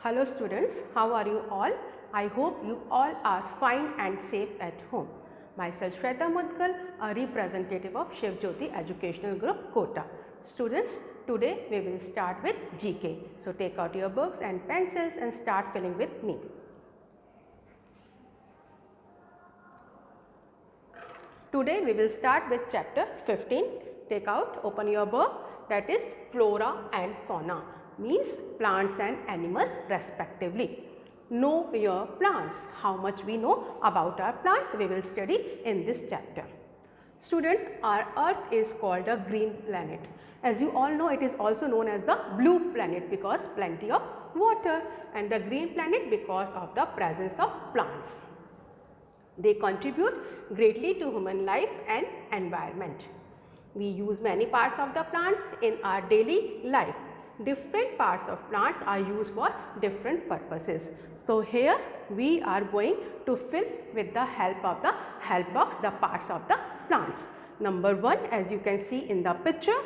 Hello students, how are you all? I hope you all are fine and safe at home. Myself Shweta Mudgal, a representative of Shiv Jyoti Educational Group, Kota. Students, today we will start with GK. So take out your books and pencils and start filling with me. Today we will start with chapter 15. Take out, open your book, that is Flora and Fauna, means plants and animals respectively. Know your plants. How much we know about our plants we will study in this chapter. Student, our earth is called a green planet. As you all know, it is also known as the blue planet because plenty of water, and the green planet because of the presence of plants. They contribute greatly to human life and environment. We use many parts of the plants in our daily life. Different parts of plants are used for different purposes. So here we are going to fill with the help of the help box the parts of the plants. Number 1, as you can see in the picture,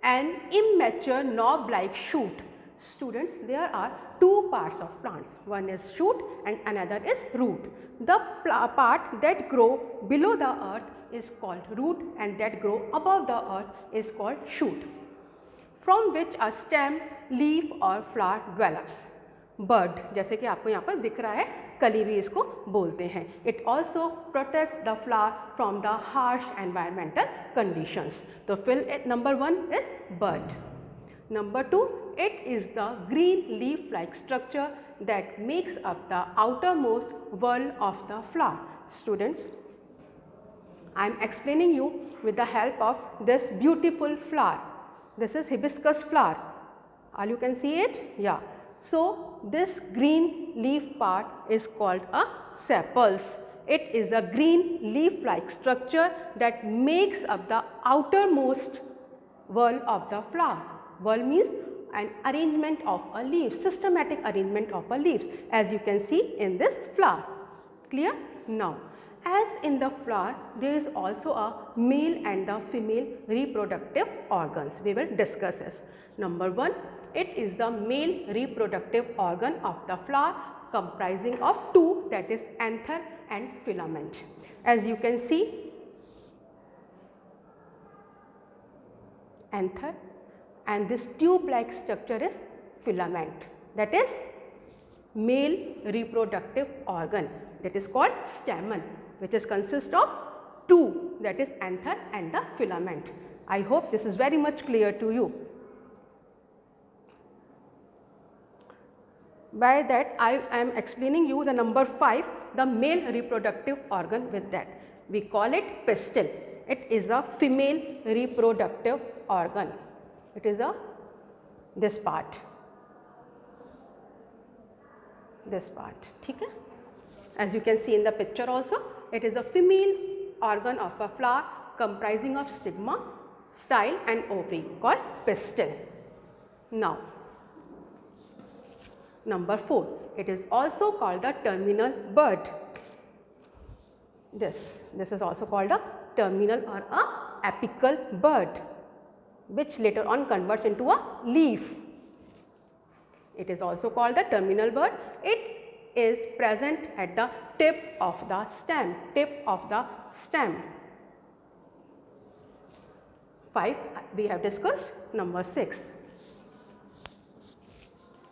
an immature knob-like shoot. Students, there are two parts of plants. One is shoot and another is root. The part that grow below the earth is called root and that grow above the earth is called shoot, from which a stem, leaf or flower develops. Bud, जैसे कि आपको यहाँ पर दिख रहा है, कली भी इसको बोलते हैं. It also protect the flower from the harsh environmental conditions. तो fill it. Number 1 is bud. Number 2, it is the green leaf-like structure that makes up the outermost whorl of the flower. Students, I am explaining you with the help of this beautiful flower. This is hibiscus flower. All you can see it? Yeah. So this green leaf part is called a sepals. It is a green leaf-like structure that makes up the outermost whorl of the flower. Whorl means an arrangement of a leaf, systematic arrangement of a leaves, as you can see in this flower. Clear? Now, as in the flower, there is also a male and the female reproductive organs. We will discuss this. Number 1, it is the male reproductive organ of the flower comprising of two, that is anther and filament. As you can see, anther, and this tube-like structure is filament, that is male reproductive organ, that is called stamen, which is consist of two, that is anther and the filament. I hope this is very much clear to you. By that I am explaining you the number 5, the male reproductive organ with that. We call it pistil. It is a female reproductive organ. It is this part. This part. ठीक है? As you can see in the picture also, it is a female organ of a flower comprising of stigma, style and ovary called pistil. Now, number 4, it is also called the terminal bud. This is also called a terminal or a apical bud, which later on converts into a leaf. It is also called the terminal bud. It is present at the tip of the stem, stem. 5 we have discussed. Number 6,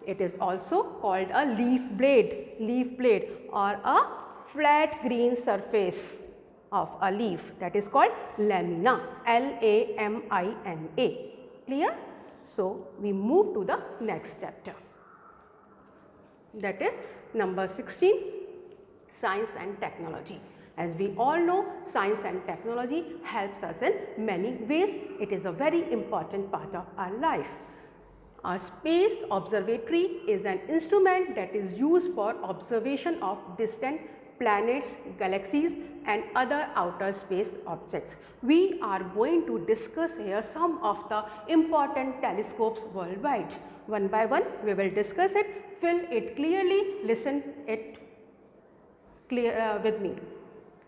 it is also called a leaf blade or a flat green surface of a leaf, that is called lamina, L-A-M-I-N-A. Clear? So we move to the next chapter, that is number 16, science and technology. As we all know, science and technology helps us in many ways. It is a very important part of our life. A space observatory is an instrument that is used for observation of distant planets, galaxies and other outer space objects. We are going to discuss here some of the important telescopes worldwide. One by one we will discuss it. Fill it clearly, listen it clear with me.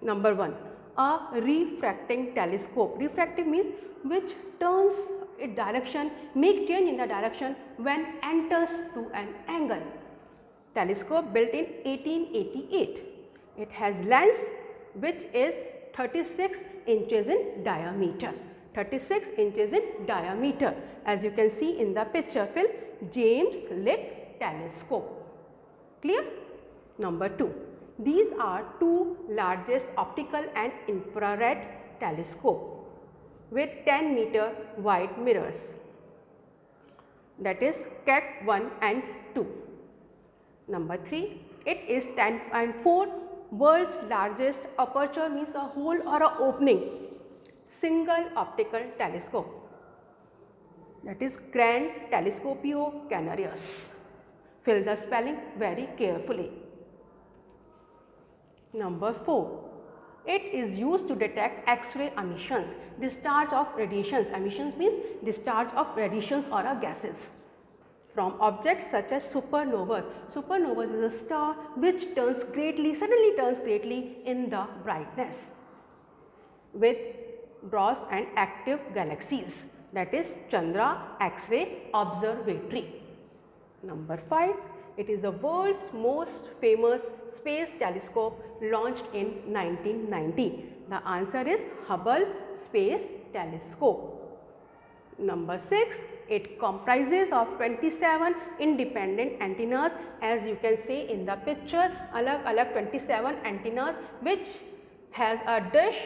Number 1, a refracting telescope. Refractive means which turns its direction, make change in the direction when enters to an angle. telescope built in 1888. It has lens which is 36 inches in diameter. 36 inches in diameter, as you can see in the picture. Phil James Lick telescope. Clear? Number 2. These are two largest optical and infrared telescope with 10-meter wide mirrors. That is Keck 1 and 2. Number 3. It is 10.4 world's largest aperture, means a hole or a opening, single optical telescope. That is Grand Telescopio Canarius. Fill the spelling very carefully. Number 4. It is used to detect X-ray emissions, discharge of radiations. Emissions means discharge of radiations or gases from objects such as supernovas. Supernovas is a star which suddenly turns greatly in the brightness with gross and active galaxies. That is Chandra X-ray Observatory. Number 5. It is the world's most famous space telescope launched in 1990. The answer is Hubble Space Telescope. Number 6. It comprises of 27 independent antennas, as you can see in the picture. Alag 27 antennas which has a dish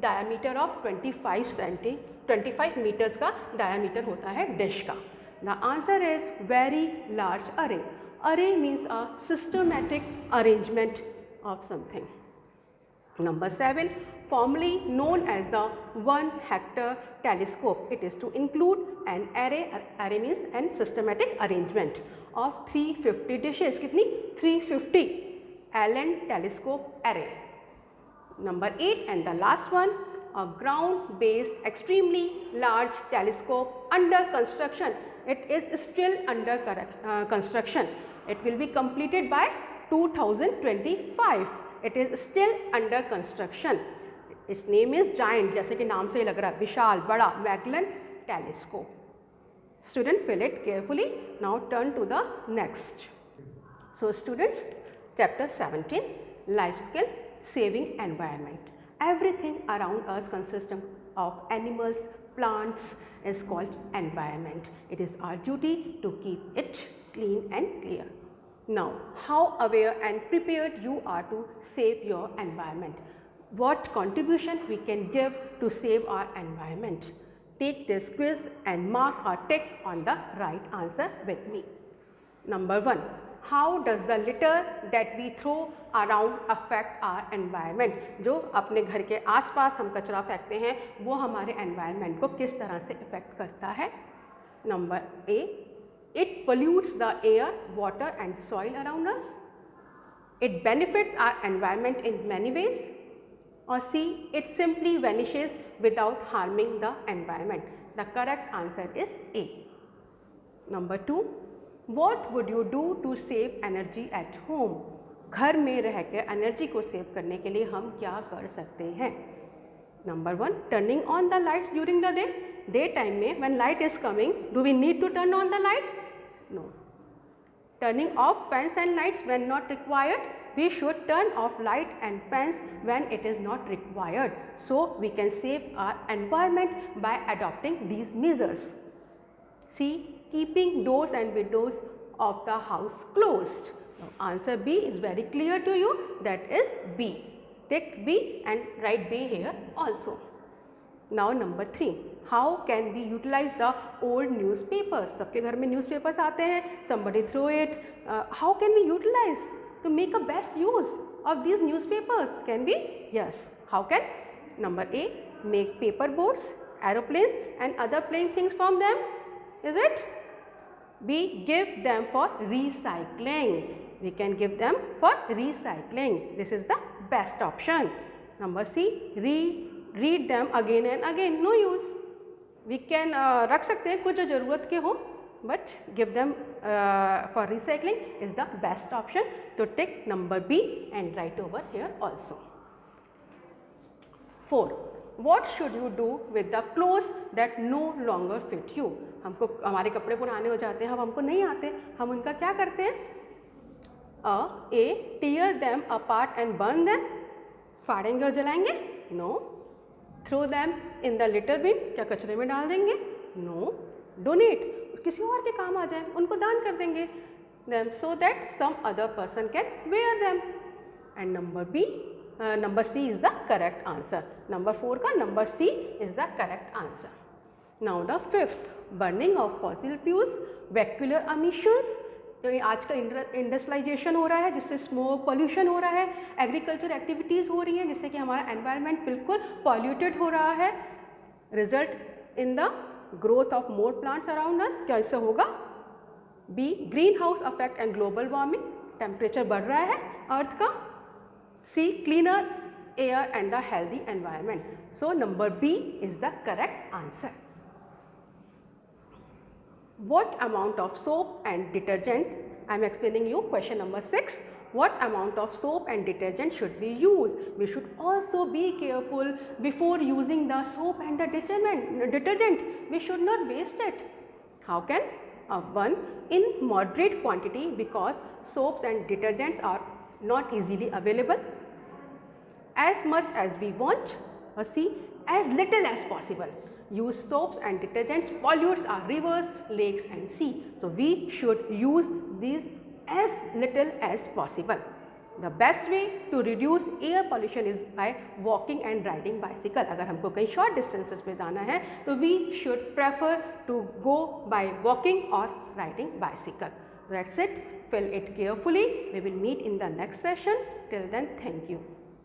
diameter of 25 meters का diameter होता है dish का. The answer is very large array. Array means a systematic arrangement of something. Number 7. Formerly known as the 1 hectare telescope. It is to include an array means an systematic arrangement of 350 dishes. कितनी? 350 Allen telescope array. Number 8 and the last one, a ground based extremely large telescope under construction. It is still under construction. It will be completed by 2025. It is still under construction. Its name is giant, जैसे कि नाम से ही लग रहा है, विशाल, बड़ा, Magellan telescope. Student, fill it carefully. Now turn to the next. So students, chapter 17, life skill, saving environment. Everything around us consisting of animals, plants is called environment. It is our duty to keep it clean and clear. Now, how aware and prepared you are to save your environment? What contribution we can give to save our environment? Take this quiz and mark a tick on the right answer with me. Number 1. How does the litter that we throw around affect our environment? जो अपने घर के आसपास हम कचरा फेंकते हैं वो हमारे environment को किस तरह से affect करता है? Number A. It pollutes the air, water and soil around us. It benefits our environment in many ways. Or C. It simply vanishes without harming the environment. The correct answer is A. Number 2. What would you do to save energy at home? घर में रह के energy को save करने के लिए हम क्या कर सकते हैं? Number 1. Turning on the lights during the day. Daytime में when light is coming, do we need to turn on the lights? No. Turning off fans and lights when not required. We should turn off light and fans when it is not required. So we can save our environment by adopting these measures. C. Keeping doors and windows of the house closed. Now, answer B is very clear to you. That is B. Tick B and write B here also. Now number 3. How can we utilize the old newspapers? सबके घर में newspapers आते हैं. Somebody throw it. How can we utilize to make a best use of these newspapers? Can we? Yes. How can? Number A. Make paper boats, aeroplanes and other playing things from them. Is it? B. Give them for recycling. We can give them for recycling. This is the best option. Number C. Read them again and again. No use. We can रख सकते हैं कुछ जो ज़रूरत के हो, but give them for recycling is the best option. So tick number B and write over here also. 4. What should you do with the clothes that no longer fit you? हमको हमारे कपड़े पुराने हो जाते हैं, अब हमको नहीं आते, हम उनका क्या करते हैं? A. Tear them apart and burn them. फाड़ेंगे और जलाएंगे? No. Throw them in the litter bin. क्या कचरे में डाल देंगे? No. Donate. किसी और के काम आ जाए, उनको दान कर देंगे. Them so that some other person can wear them. And number C is the correct answer. Number 4 का number C is the correct answer. Now the fifth, burning of fossil fuels, vehicular emissions. आज का industrialisation हो रहा है जिससे smoke pollution हो रहा है, एग्रीकल्चर एक्टिविटीज़ हो रही हैं जिससे कि हमारा एनवायरनमेंट बिल्कुल पॉल्यूटेड हो रहा है. Result in the growth of more plants around us. क्या इससे होगा? B. Greenhouse effect and global warming. Temperature बढ़ रहा है अर्थ का. C. Cleaner air and the healthy environment. So number B is the correct answer. What amount of soap and detergent? I am explaining you question number 6. What amount of soap and detergent should we use? We should also be careful before using the soap and the detergent. We should not waste it. How can? 1. In moderate quantity, because soaps and detergents are not easily available. As much as we want. C. As little as possible. Use soaps and detergents pollutes our rivers, lakes and sea. So we should use these as little as possible. The best way to reduce air pollution is by walking and riding bicycle. अगर हमको कहीं short distances पे जाना है तो we should prefer to go by walking or riding bicycle. That's it. Fill it carefully. We will meet in the next session. Till then, thank you.